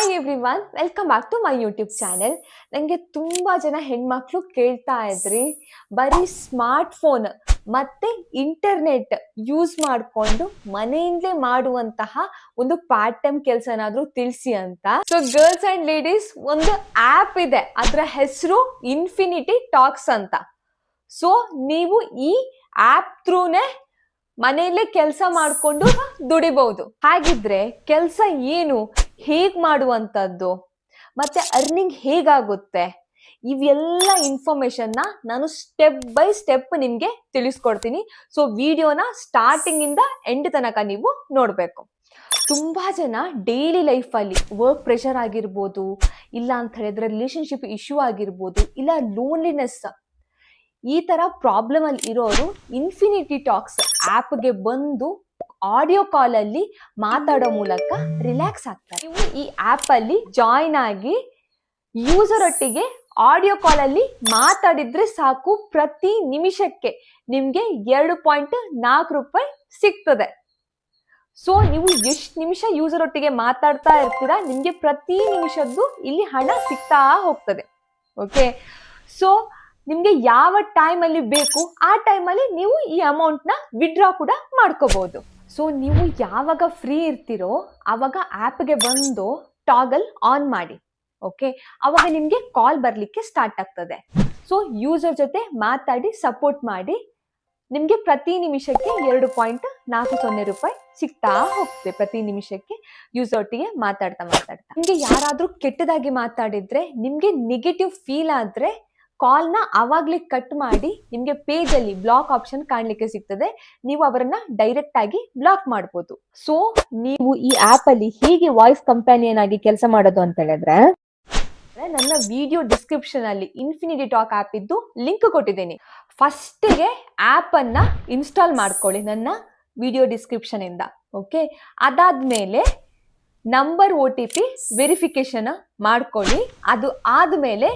Hi everyone, welcome back to my YouTube channel. ನನಗೆ ತುಂಬ ಜನ ಹೆಣ್ಮಕ್ಳು ಕೇಳ್ತಾ ಇದ್ರಿ, ಬರೀ ಸ್ಮಾರ್ಟ್ ಫೋನ್ ಮತ್ತೆ ಇಂಟರ್ನೆಟ್ ಯೂಸ್ ಮಾಡಿಕೊಂಡು ಮನೆಯಿಂದಲೇ ಮಾಡುವಂತಹ ಒಂದು ಪಾರ್ಟ್ ಟೈಮ್ ಕೆಲಸ ಏನಾದರೂ ತಿಳಿಸಿ ಅಂತ. ಸೊ ಗರ್ಲ್ಸ್ ಅಂಡ್ ಲೇಡೀಸ್, ಒಂದು ಆ್ಯಪ್ ಇದೆ, ಅದರ ಹೆಸರು ಇನ್ಫಿನಿಟಿ ಟಾಕ್ಸ್ ಅಂತ. ಸೊ ನೀವು ಈ ಆ್ಯಪ್ ಥ್ರೂನೇ ಮನೆಯಲ್ಲೇ ಕೆಲಸ ಮಾಡಿಕೊಂಡು ದುಡಿಬಹುದು. ಹಾಗಿದ್ರೆ ಕೆಲಸ ಏನು, ಹೇಗ್ ಮಾಡುವಂಥದ್ದು, ಮತ್ತೆ ಅರ್ನಿಂಗ್ ಹೇಗಾಗುತ್ತೆ, ಇವೆಲ್ಲ ಇನ್ಫಾರ್ಮೇಶನ್ನ ನಾನು ಸ್ಟೆಪ್ ಬೈ ಸ್ಟೆಪ್ ನಿಮ್ಗೆ ತಿಳಿಸ್ಕೊಡ್ತೀನಿ. ಸೊ ವಿಡಿಯೋನ ಸ್ಟಾರ್ಟಿಂಗ್ ಇಂದ ಎಂಡ್ ತನಕ ನೀವು ನೋಡ್ಬೇಕು. ತುಂಬಾ ಜನ ಡೈಲಿ ಲೈಫಲ್ಲಿ ವರ್ಕ್ ಪ್ರೆಷರ್ ಆಗಿರ್ಬೋದು, ಇಲ್ಲ ಅಂತ ಹೇಳಿದ್ರೆ ರಿಲೇಶನ್ಶಿಪ್ ಇಶ್ಯೂ ಆಗಿರ್ಬೋದು, ಇಲ್ಲ ಲೋನ್ಲಿನೆಸ್, ಈ ತರ ಪ್ರಾಬ್ಲಮ್ ಅಲ್ಲಿ ಇರೋರು ಇನ್ಫಿನಿಟಿ ಟಾಕ್ಸ್ ಆ್ಯಪ್ಗೆ ಬಂದು ಆಡಿಯೋ ಕಾಲ್ ಅಲ್ಲಿ ಮಾತಾಡೋ ಮೂಲಕ ರಿಲ್ಯಾಕ್ಸ್ ಆಗ್ತಾರೆ. ನೀವು ಈ ಆ್ಯಪ್ ಅಲ್ಲಿ ಜಾಯಿನ್ ಆಗಿ ಯೂಸರ್ ಒಟ್ಟಿಗೆ ಆಡಿಯೋ ಕಾಲ್ ಅಲ್ಲಿ ಮಾತಾಡಿದ್ರೆ ಸಾಕು, ಪ್ರತಿ ನಿಮಿಷಕ್ಕೆ ನಿಮ್ಗೆ 2.4 ರೂಪಾಯಿ ಸಿಗ್ತದೆ. ಸೊ ನೀವು ಎಷ್ಟು ನಿಮಿಷ ಯೂಸರ್ ಒಟ್ಟಿಗೆ ಮಾತಾಡ್ತಾ ಇರ್ತೀರಾ, ನಿಮ್ಗೆ ಪ್ರತಿ ನಿಮಿಷದ್ದು ಇಲ್ಲಿ ಹಣ ಸಿಗ್ತಾ ಹೋಗ್ತದೆ. ಓಕೆ, ಸೊ ನಿಮ್ಗೆ ಯಾವ ಟೈಮಲ್ಲಿ ಬೇಕು ಆ ಟೈಮಲ್ಲಿ ನೀವು ಈ ಅಮೌಂಟ್ನ ವಿಡ್ರಾ ಕೂಡ ಮಾಡ್ಕೋಬಹುದು. ಸೊ ನೀವು ಯಾವಾಗ ಫ್ರೀ ಇರ್ತೀರೋ ಆವಾಗ ಆ್ಯಪ್ಗೆ ಬಂದು ಟಾಗಲ್ ಆನ್ ಮಾಡಿ. ಓಕೆ, ಅವಾಗ ನಿಮಗೆ ಕಾಲ್ ಬರಲಿಕ್ಕೆ ಸ್ಟಾರ್ಟ್ ಆಗ್ತದೆ. ಸೊ ಯೂಸರ್ ಜೊತೆ ಮಾತಾಡಿ ಸಪೋರ್ಟ್ ಮಾಡಿ ನಿಮಗೆ ಪ್ರತಿ ನಿಮಿಷಕ್ಕೆ 2.40 ರೂಪಾಯಿ ಸಿಗ್ತಾ ಹೋಗ್ತದೆ. ಪ್ರತಿ ನಿಮಿಷಕ್ಕೆ ಯೂಸರ್ ಒಟ್ಟಿಗೆ ಮಾತಾಡ್ತಾ ನಿಮಗೆ ಯಾರಾದರೂ ಕೆಟ್ಟದಾಗಿ ಮಾತಾಡಿದ್ರೆ, ನಿಮಗೆ ನೆಗೆಟಿವ್ ಫೀಲ್ ಆದ್ರೆ ಕಾಲ್ನ ಅವಾಗ್ಲೇ ಕಟ್ ಮಾಡಿ ನಿಮ್ಗೆ ಪೇಜ್ ಅಲ್ಲಿ ಬ್ಲಾಕ್ ಆಪ್ಷನ್ ಕಾಣ್ಲಿಕ್ಕೆ ಸಿಗ್ತದೆ. ನೀವು ಅವರನ್ನ ಡೈರೆಕ್ಟ್ ಆಗಿ ಬ್ಲಾಕ್ ಮಾಡ್ಬೋದು. ಸೊ ನೀವು ಈ ಆಪ್ ಅಲ್ಲಿ ಹೇಗೆ ವಾಯ್ಸ್ ಕಂಪ್ಯಾನಿಯನ್ ಆಗಿ ಕೆಲಸ ಮಾಡೋದು ಅಂತ ಹೇಳಿದ್ರೆ, ನನ್ನ ವಿಡಿಯೋ ಡಿಸ್ಕ್ರಿಪ್ಷನ್ ಅಲ್ಲಿ ಇನ್ಫಿನಿಟಿ ಟಾಕ್ ಆಪ್ ಇದ್ದು ಲಿಂಕ್ ಕೊಟ್ಟಿದ್ದೀನಿ. ಫಸ್ಟಿಗೆ ಆಪ್ ಅನ್ನ ಇನ್ಸ್ಟಾಲ್ ಮಾಡ್ಕೊಳ್ಳಿ ನನ್ನ ವಿಡಿಯೋ ಡಿಸ್ಕ್ರಿಪ್ಷನ್ ಇಂದ. ಓಕೆ, ಅದಾದ್ಮೇಲೆ ನಂಬರ್ OTP ವೆರಿಫಿಕೇಶನ್ ಮಾಡ್ಕೊಳ್ಳಿ. ಅದು ಆದ್ಮೇಲೆ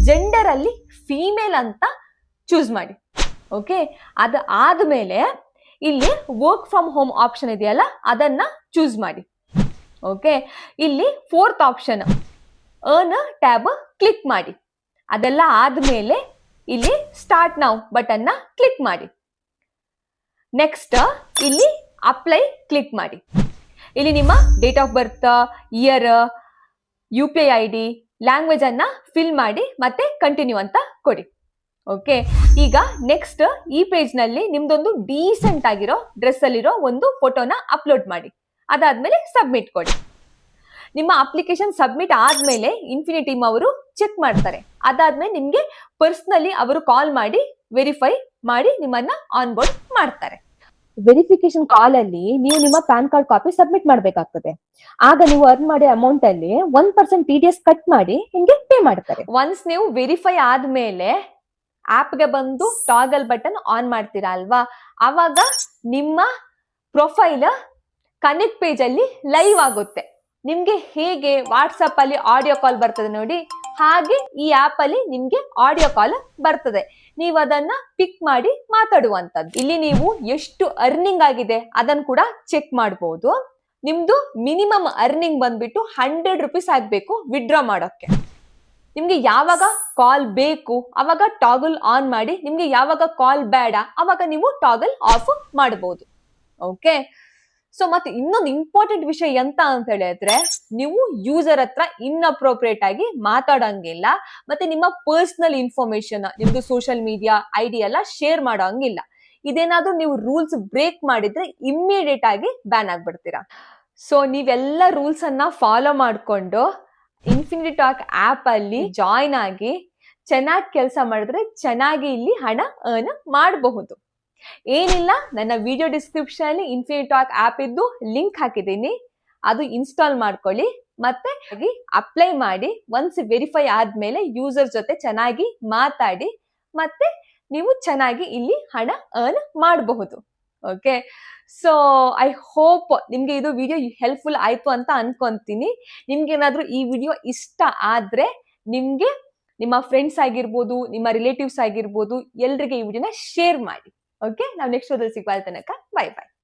ಜೆಂಡರ್ ಅಲ್ಲಿ ಫೀಮೇಲ್ ಅಂತ ಚೂಸ್ ಮಾಡಿ. ಓಕೆ, ಅದು ಆದ್ಮೇಲೆ ಇಲ್ಲಿ ವರ್ಕ್ ಫ್ರಮ್ ಹೋಮ್ ಆಪ್ಷನ್ ಇದೆಯಲ್ಲ, ಅದನ್ನ ಚೂಸ್ ಮಾಡಿ. ಓಕೆ, ಇಲ್ಲಿ 4th option earn tab click ಮಾಡಿ. ಅದೆಲ್ಲ ಆದ್ಮೇಲೆ ಇಲ್ಲಿ ಸ್ಟಾರ್ಟ್ ನೌ ಬಟನ್ನ ಕ್ಲಿಕ್ ಮಾಡಿ. ನೆಕ್ಸ್ಟ್ ಇಲ್ಲಿ ಅಪ್ಲೈ ಕ್ಲಿಕ್ ಮಾಡಿ. ಇಲ್ಲಿ ನಿಮ್ಮ date of birth, year, UPI ID, language ಅನ್ನ ಫಿಲ್ ಮಾಡಿ ಮತ್ತೆ ಕಂಟಿನ್ಯೂ ಅಂತ ಕೊಡಿ. ಓಕೆ, ಈಗ ನೆಕ್ಸ್ಟ್ ಈ ಪೇಜ್ ನಲ್ಲಿ ನಿಮ್ದೊಂದು ಡೀಸೆಂಟ್ ಆಗಿರೋ ಡ್ರೆಸ್ ಅಲ್ಲಿರೋ ಒಂದು ಫೋಟೋನ ಅಪ್ಲೋಡ್ ಮಾಡಿ. ಅದಾದ್ಮೇಲೆ ಸಬ್ಮಿಟ್ ಕೊಡಿ. ನಿಮ್ಮ ಅಪ್ಲಿಕೇಶನ್ ಸಬ್ಮಿಟ್ ಆದ್ಮೇಲೆ ಇನ್ಫಿನಿಟಿ ಟೀಮ್ ಅವರು ಚೆಕ್ ಮಾಡ್ತಾರೆ. ಅದಾದ್ಮೇಲೆ ನಿಮ್ಗೆ ಪರ್ಸನಲಿ ಅವರು ಕಾಲ್ ಮಾಡಿ ವೆರಿಫೈ ಮಾಡಿ ನಿಮ್ಮನ್ನ ಆನ್ ಬೋರ್ಡ್ ಮಾಡ್ತಾರೆ. ವೆರಿಫಿಕೇಶನ್ ಕಾಲ್ ಅಲ್ಲಿ ನೀವು ನಿಮ್ಮ ಪ್ಯಾನ್ ಕಾರ್ಡ್ ಕಾಪಿ ಸಬ್ಮಿಟ್ ಮಾಡ್ಬೇಕಾಗ್ತದೆ. ಆಗ ನೀವು ಅರ್ನ್ ಮಾಡಿ ಅಮೌಂಟ್ ಅಲ್ಲಿ 1% TDS ಕಟ್ ಮಾಡಿ ನಿಮ್ಗೆ ಪೇ ಮಾಡ್ತಾರೆ. ಒನ್ಸ್ ನೀವು ವೆರಿಫೈ ಆದ್ಮೇಲೆ ಆಪ್ಗೆ ಬಂದು ಟಾಗಲ್ ಬಟನ್ ಆನ್ ಮಾಡ್ತೀರಾ ಅಲ್ವಾ, ಅವಾಗ ನಿಮ್ಮ ಪ್ರೊಫೈಲ್ ಕನೆಕ್ಟ್ ಪೇಜ್ ಅಲ್ಲಿ ಲೈವ್ ಆಗುತ್ತೆ. ನಿಮ್ಗೆ ಹೇಗೆ ವಾಟ್ಸಪ್ ಅಲ್ಲಿ ಆಡಿಯೋ ಕಾಲ್ ಬರ್ತದೆ ನೋಡಿ, ಹಾಗೆ ಈ ಆಪ್ ಅಲ್ಲಿ ನಿಮ್ಗೆ ಆಡಿಯೋ ಕಾಲ್ ಬರ್ತದೆ. ನೀವು ಅದನ್ನ ಪಿಕ್ ಮಾಡಿ ಮಾತಾಡುವಂತದ್ದು. ಇಲ್ಲಿ ನೀವು ಎಷ್ಟು ಅರ್ನಿಂಗ್ ಆಗಿದೆ ಅದನ್ನ ಕೂಡ ಚೆಕ್ ಮಾಡಬಹುದು. ನಿಮ್ದು ಮಿನಿಮಮ್ ಅರ್ನಿಂಗ್ ಬಂದ್ಬಿಟ್ಟು 100 ರೂಪೀಸ್ ಆಗ್ಬೇಕು ವಿಡ್ರಾ ಮಾಡೋಕೆ. ನಿಮ್ಗೆ ಯಾವಾಗ ಕಾಲ್ ಬೇಕು ಅವಾಗ ಟಾಗಲ್ ಆನ್ ಮಾಡಿ, ನಿಮ್ಗೆ ಯಾವಾಗ ಕಾಲ್ ಬೇಡ ಅವಾಗ ನೀವು ಟಾಗಲ್ ಆಫ್ ಮಾಡಬಹುದು. ಓಕೆ, ಸೊ ಮತ್ತೆ ಇನ್ನೊಂದು ಇಂಪಾರ್ಟೆಂಟ್ ವಿಷಯ ಎಂತ ಅಂತ ಹೇಳಿದ್ರೆ, ನೀವು ಯೂಸರ್ ಹತ್ರ ಇನ್ಅಪ್ರೋಪ್ರಿಯೇಟ್ ಆಗಿ ಮಾತಾಡಂಗಿಲ್ಲ, ಮತ್ತೆ ನಿಮ್ಮ ಪರ್ಸನಲ್ ಇನ್ಫಾರ್ಮೇಶನ್, ನಿಮ್ದು ಸೋಷಿಯಲ್ ಮೀಡಿಯಾ ID ಎಲ್ಲ ಶೇರ್ ಮಾಡೋಂಗಿಲ್ಲ. ಇದೇನಾದ್ರೂ ನೀವು ರೂಲ್ಸ್ ಬ್ರೇಕ್ ಮಾಡಿದ್ರೆ ಇಮ್ಮಿಡಿಯೇಟ್ ಆಗಿ ಬ್ಯಾನ್ ಆಗ್ಬಿಡ್ತೀರಾ. ಸೊ ನೀವೆಲ್ಲ ರೂಲ್ಸ್ ಅನ್ನ ಫಾಲೋ ಮಾಡ್ಕೊಂಡು ಇನ್ಫಿನಿಟಿ ಟಾಕ್ ಆಪ್ ಅಲ್ಲಿ ಜಾಯಿನ್ ಆಗಿ ಚೆನ್ನಾಗಿ ಕೆಲಸ ಮಾಡಿದ್ರೆ ಚೆನ್ನಾಗಿ ಇಲ್ಲಿ ಹಣ ಅರ್ನ್ ಮಾಡಬಹುದು. ಏನಿಲ್ಲ, ನನ್ನ ವಿಡಿಯೋ ಡಿಸ್ಕ್ರಿಪ್ಷನ್ ಅಲ್ಲಿ ಇನ್ಫಿನಿಟಿ ಟಾಕ್ ಆಪ್ ಇದ್ದು ಲಿಂಕ್ ಹಾಕಿದ್ದೀನಿ, ಅದು ಇನ್ಸ್ಟಾಲ್ ಮಾಡ್ಕೊಳ್ಳಿ. ಮತ್ತೆ ಅಪ್ಲೈ ಮಾಡಿ. ಒನ್ಸ್ ವೆರಿಫೈ ಆದ್ಮೇಲೆ ಯೂಸರ್ ಜೊತೆ ಚೆನ್ನಾಗಿ ಮಾತಾಡಿ ಮತ್ತೆ ನೀವು ಚೆನ್ನಾಗಿ ಇಲ್ಲಿ ಹಣ ಅರ್ನ್ ಮಾಡಬಹುದು. ಓಕೆ, ಸೊ ಐ ಹೋಪ್ ನಿಮ್ಗೆ ಇದು ವಿಡಿಯೋ ಹೆಲ್ಪ್ಫುಲ್ ಆಯ್ತು ಅಂತ ಅನ್ಕೊಂತೀನಿ. ನಿಮ್ಗೆ ಏನಾದ್ರೂ ಈ ವಿಡಿಯೋ ಇಷ್ಟ ಆದ್ರೆ ನಿಮ್ಗೆ ನಿಮ್ಮ ಫ್ರೆಂಡ್ಸ್ ಆಗಿರ್ಬೋದು, ನಿಮ್ಮ ರಿಲೇಟಿವ್ಸ್ ಆಗಿರ್ಬೋದು, ಎಲ್ರಿಗೆ ಈ ವಿಡಿಯೋನ ಶೇರ್ ಮಾಡಿ. ಓಕೆ, ನಾವು ನೆಕ್ಸ್ಟ್ ವಿಡಿಯೋದಲ್ಲಿ ಸಿಗುವ ತನಕ ಬೈ ಬೈ.